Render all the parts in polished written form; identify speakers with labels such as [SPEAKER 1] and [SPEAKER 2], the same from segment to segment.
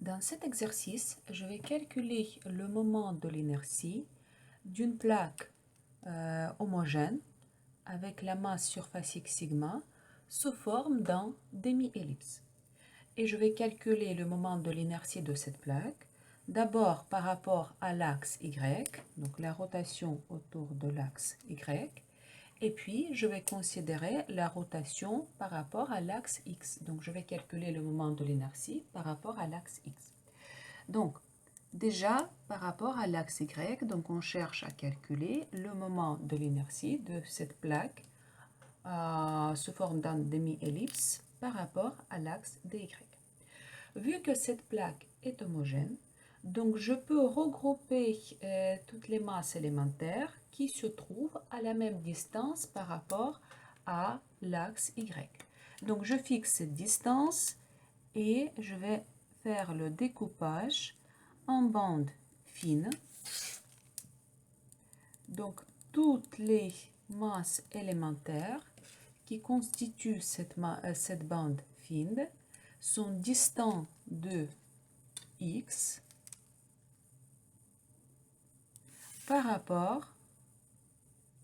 [SPEAKER 1] Dans cet exercice, je vais calculer le moment de l'inertie d'une plaque homogène avec la masse surface x sigma sous forme d'un demi-ellipse. Et je vais calculer le moment de l'inertie de cette plaque, d'abord par rapport à l'axe y, donc la rotation autour de l'axe y, et puis je vais considérer la rotation par rapport à l'axe x. Donc je vais calculer le moment de l'inertie par rapport à l'axe x. Donc déjà par rapport à l'axe y, donc on cherche à calculer le moment de l'inertie de cette plaque sous forme d'un demi-ellipse par rapport à l'axe dy. Vu que cette plaque est homogène, donc je peux regrouper toutes les masses élémentaires qui se trouvent à la même distance par rapport à l'axe y. Donc je fixe cette distance et je vais faire le découpage en bandes fines. Donc toutes les masses élémentaires qui constituent cette bande fine sont distants de x par rapport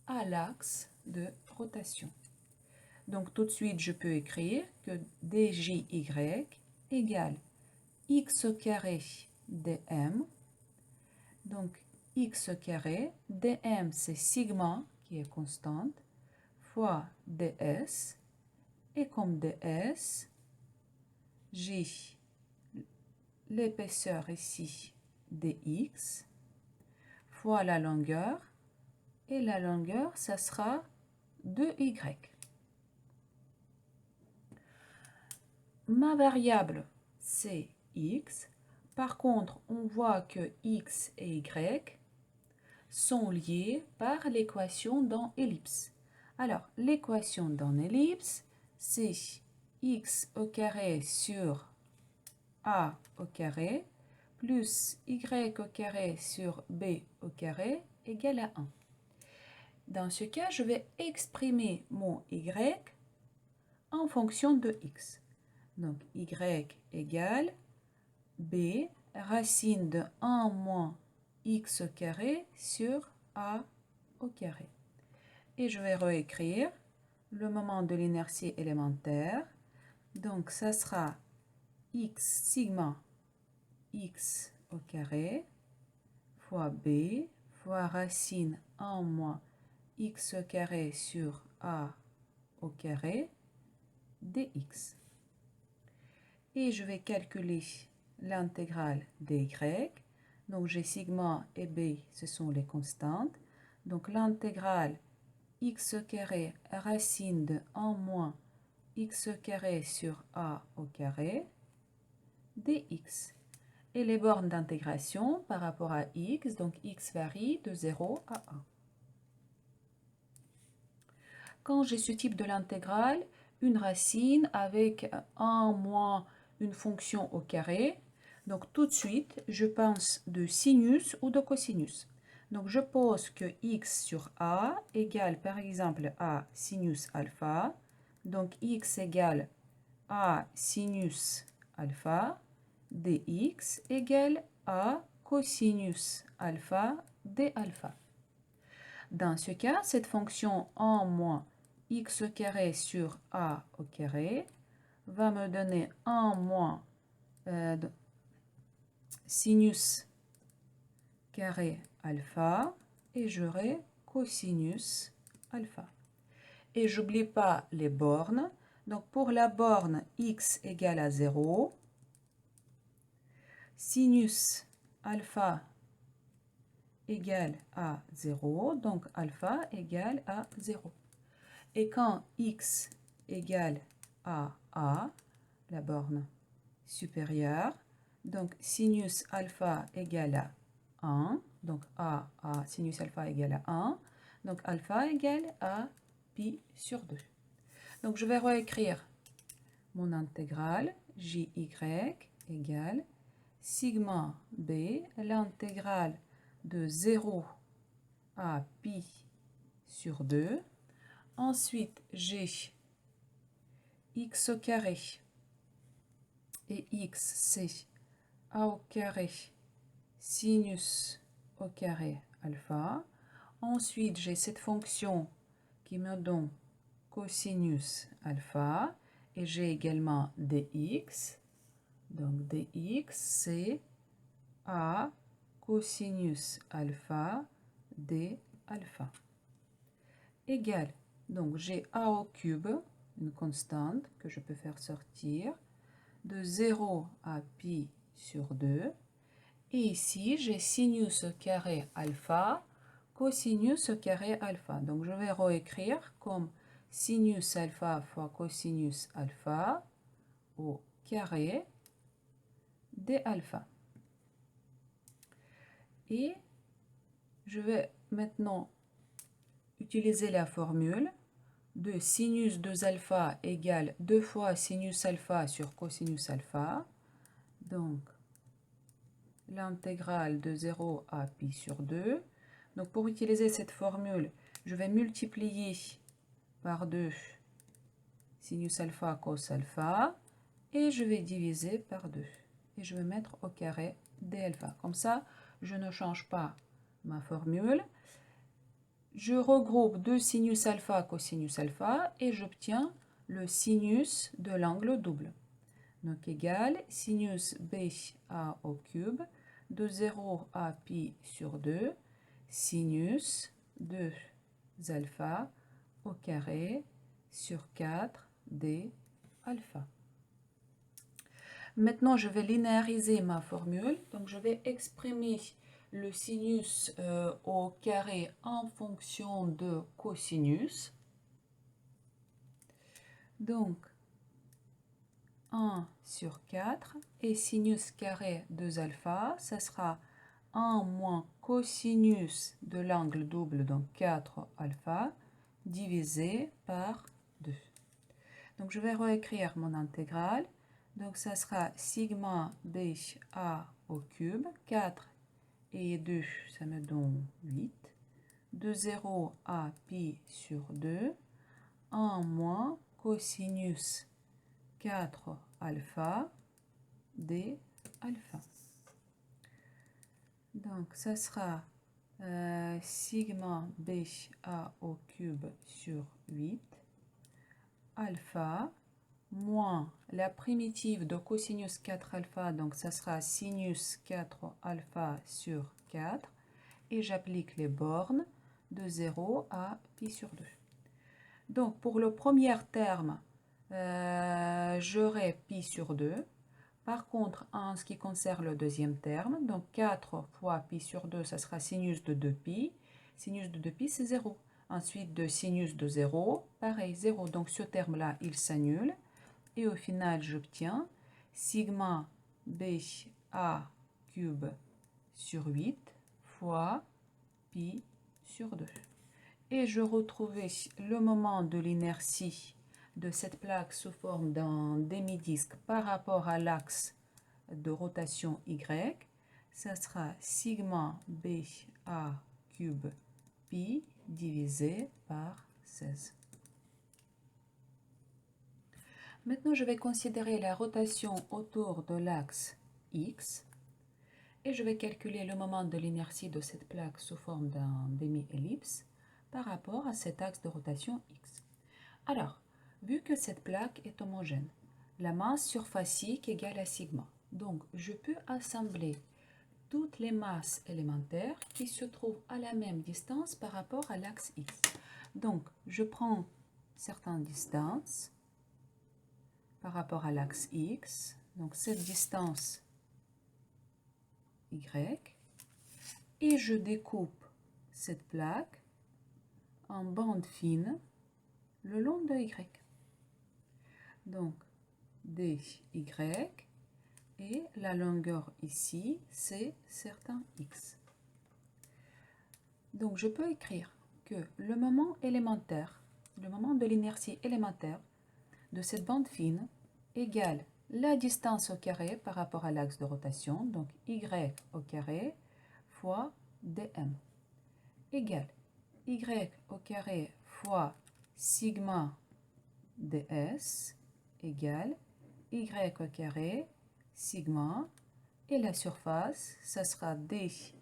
[SPEAKER 1] à l'axe de rotation. Donc tout de suite, je peux écrire que djy égale x au carré dm. Donc x au carré, dm c'est sigma qui est constante, fois ds. Et comme ds, j'ai l'épaisseur ici dx fois la longueur, et la longueur, ça sera 2y. Ma variable, c'est x. Par contre, on voit que x et y sont liés par l'équation d'un ellipse. Alors, l'équation d'un ellipse, c'est x au carré sur a au carré plus y au carré sur b au carré égale à 1. Dans ce cas, je vais exprimer mon y en fonction de x. Donc, y égale b racine de 1 moins x au carré sur a au carré. Et je vais réécrire le moment de l'inertie élémentaire. Donc, ça sera x sigma x au carré fois b fois racine 1 moins x au carré sur a au carré dx. Et je vais calculer l'intégrale dy. Donc j'ai sigma et b, ce sont les constantes. Donc l'intégrale x au carré racine de 1 moins x au carré sur a au carré dx. Et les bornes d'intégration par rapport à x, donc x varie de 0 à 1. Quand j'ai ce type de l'intégrale, une racine avec 1 moins une fonction au carré, donc tout de suite, je pense de sinus ou de cosinus. Donc je pose que x sur a égale par exemple a sinus alpha. Donc x égale a sinus alpha dx égale a cosinus alpha d alpha. Dans ce cas, cette fonction 1 moins x au carré sur a au carré va me donner 1 moins sinus carré alpha et j'aurai cosinus alpha. Et j'oublie pas les bornes. Donc pour la borne x égale à 0, sinus alpha égale à 0, donc alpha égale à 0. Et quand x égale à a, la borne supérieure, donc sinus alpha égale à 1, donc a sinus alpha égale à 1, donc alpha égale à pi sur 2. Donc je vais réécrire mon intégrale jy égale sigma b, l'intégrale de 0 à pi sur 2. Ensuite, j'ai x au carré et x c'est a au carré sinus au carré alpha. Ensuite, j'ai cette fonction qui me donne cosinus alpha. Et j'ai également dx. Donc dx, c'est a cosinus alpha d alpha. Égal. Donc j'ai a au cube, une constante que je peux faire sortir, de 0 à pi sur 2. Et ici, j'ai sinus au carré alpha, cosinus au carré alpha. Donc je vais réécrire comme sinus alpha fois cosinus alpha au carré d alpha. Et je vais maintenant utiliser la formule de sinus 2 alpha égale 2 fois sinus alpha sur cosinus alpha. Donc, l'intégrale de 0 à pi sur 2. Donc, pour utiliser cette formule, je vais multiplier par 2 sinus alpha cos alpha. Et je vais diviser par 2. Et je vais mettre au carré d alpha. Comme ça, je ne change pas ma formule. Je regroupe 2 sinus alpha cosinus alpha et j'obtiens le sinus de l'angle double. Donc égal sinus b a au cube de 0 à pi sur 2 sinus 2 alpha au carré sur 4 d alpha. Maintenant, je vais linéariser ma formule. Donc, je vais exprimer le sinus au carré en fonction de cosinus. Donc, 1 sur 4 et sinus carré 2 alpha, ça sera 1 moins cosinus de l'angle double, donc 4 alpha, divisé par 2. Donc, je vais réécrire mon intégrale. Donc, ça sera sigma b a au cube, 4 et 2, ça me donne 8. De 0 à pi sur 2, 1 moins cosinus 4 alpha d alpha. Donc, ça sera sigma b a au cube sur 8 alpha moins la primitive de cosinus 4 alpha, donc ça sera sinus 4 alpha sur 4, et j'applique les bornes de 0 à pi sur 2. Donc pour le premier terme, j'aurai pi sur 2. Par contre, en ce qui concerne le deuxième terme, donc 4 fois pi sur 2, ça sera sinus de 2pi. Sinus de 2pi, c'est 0. Ensuite, de sinus de 0, pareil, 0. Donc ce terme-là, il s'annule. Et au final, j'obtiens sigma b a cube sur 8 fois pi sur 2. Et je retrouvais le moment de l'inertie de cette plaque sous forme d'un demi-disque par rapport à l'axe de rotation Y. Ça sera sigma b a cube pi divisé par 16. Maintenant, je vais considérer la rotation autour de l'axe X et je vais calculer le moment de l'inertie de cette plaque sous forme d'un demi-ellipse par rapport à cet axe de rotation X. Alors, vu que cette plaque est homogène, la masse surfacique égale à sigma. Donc, je peux assembler toutes les masses élémentaires qui se trouvent à la même distance par rapport à l'axe X. Donc, je prends certaines distances par rapport à l'axe X, donc cette distance Y, et je découpe cette plaque en bandes fines le long de Y. Donc, dy, et la longueur ici, c'est certain X. Donc, je peux écrire que le moment élémentaire, le moment de l'inertie élémentaire de cette bande fine égale la distance au carré par rapport à l'axe de rotation, donc y au carré fois dm, égale y au carré fois sigma ds égale y au carré sigma Et la surface, ça sera dy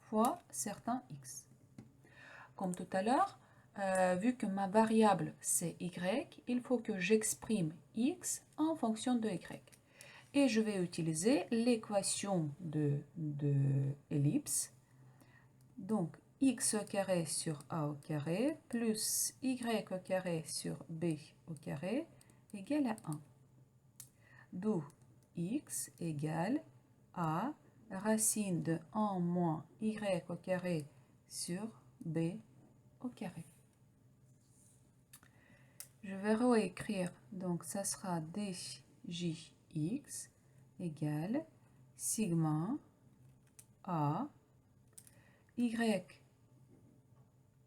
[SPEAKER 1] fois certain x. Comme tout à l'heure, vu que ma variable c'est y, il faut que j'exprime x en fonction de y. Et je vais utiliser l'équation de ellipse. Donc, x au carré sur a au carré plus y au carré sur b au carré égale à 1. D'où x égale a racine de 1 moins y au carré sur b au carré. Je vais réécrire, donc ça sera djx égale sigma a y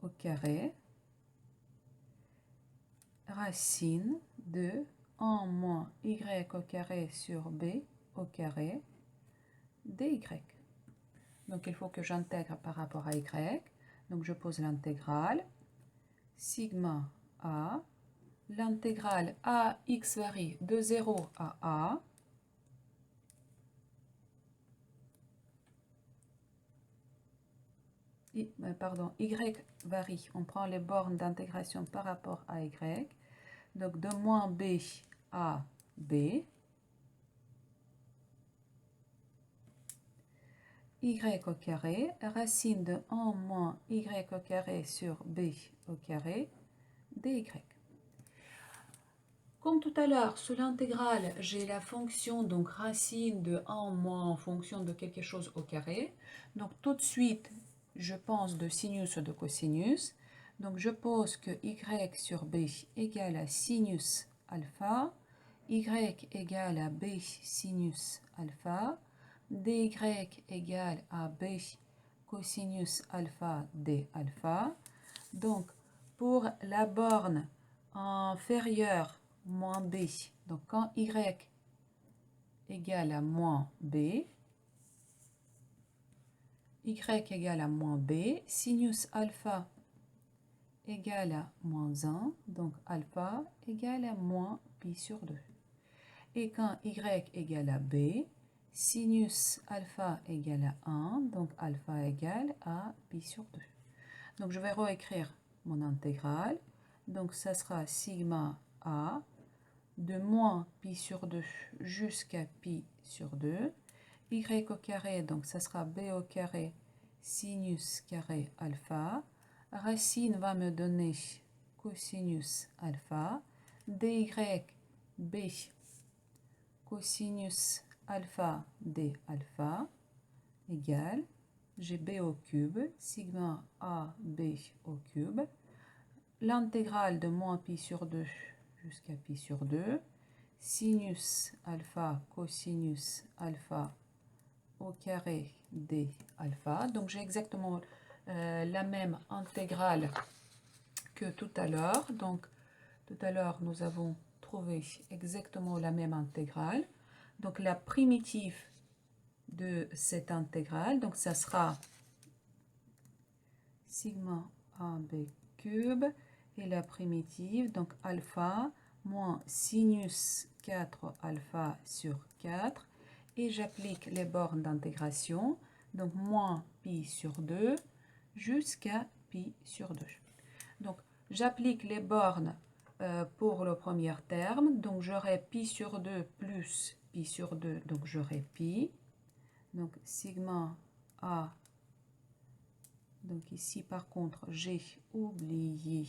[SPEAKER 1] au carré racine de 1 moins y au carré sur b au carré dy. Donc il faut que j'intègre par rapport à y. Donc je pose l'intégrale sigma a. L'intégrale a x varie de 0 à a. Pardon, y varie. On prend les bornes d'intégration par rapport à y. Donc de moins b à b. Y au carré, racine de 1 moins y au carré sur b au carré dy. Comme tout à l'heure, sous l'intégrale, j'ai la fonction, donc racine de 1 moins en fonction de quelque chose au carré. Donc tout de suite, je pense de sinus ou de cosinus. Donc je pose que y sur b égale à sinus alpha, y égale à b sinus alpha, dy égale à b cosinus alpha d alpha. Donc pour la borne inférieure moins b, donc quand y égale à moins b, y égale à moins b, sinus alpha égale à moins 1, donc alpha égale à moins pi sur 2. Et quand y égale à b, sinus alpha égale à 1, donc alpha égale à pi sur 2. Donc je vais réécrire mon intégrale. Donc ça sera sigma a de moins pi sur 2 jusqu'à pi sur 2. Y au carré, donc ça sera b au carré sinus carré alpha. Racine va me donner cosinus alpha. Dy b cosinus alpha d alpha égale, j'ai b au cube, sigma a b au cube. L'intégrale de moins pi sur 2 jusqu'à pi sur 2, sinus alpha cosinus alpha au carré d alpha. Donc j'ai exactement la même intégrale que tout à l'heure. Donc tout à l'heure nous avons trouvé exactement la même intégrale. Donc la primitive de cette intégrale, donc ça sera sigma ab cube et la primitive, donc alpha moins sinus 4 alpha sur 4, et j'applique les bornes d'intégration, donc moins pi sur 2 jusqu'à pi sur 2. Donc j'applique les bornes pour le premier terme, donc j'aurai pi sur 2 plus pi sur 2, donc j'aurai pi, donc sigma a. Donc ici, par contre, j'ai oublié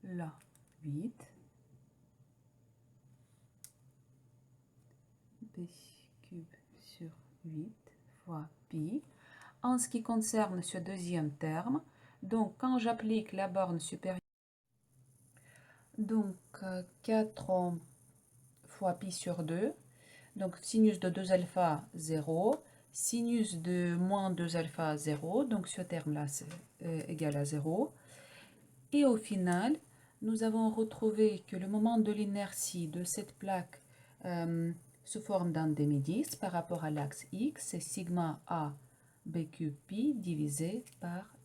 [SPEAKER 1] la 8. B cube sur 8 fois pi. En ce qui concerne ce deuxième terme, donc quand j'applique la borne supérieure, donc 4 fois pi sur 2, donc sinus de 2 alpha 0, sinus de moins 2 alpha 0, donc ce terme-là c'est égal à 0. Et au final, nous avons retrouvé que le moment de l'inertie de cette plaque sous forme d'un demi-disque par rapport à l'axe X, c'est sigma a b cube pi divisé par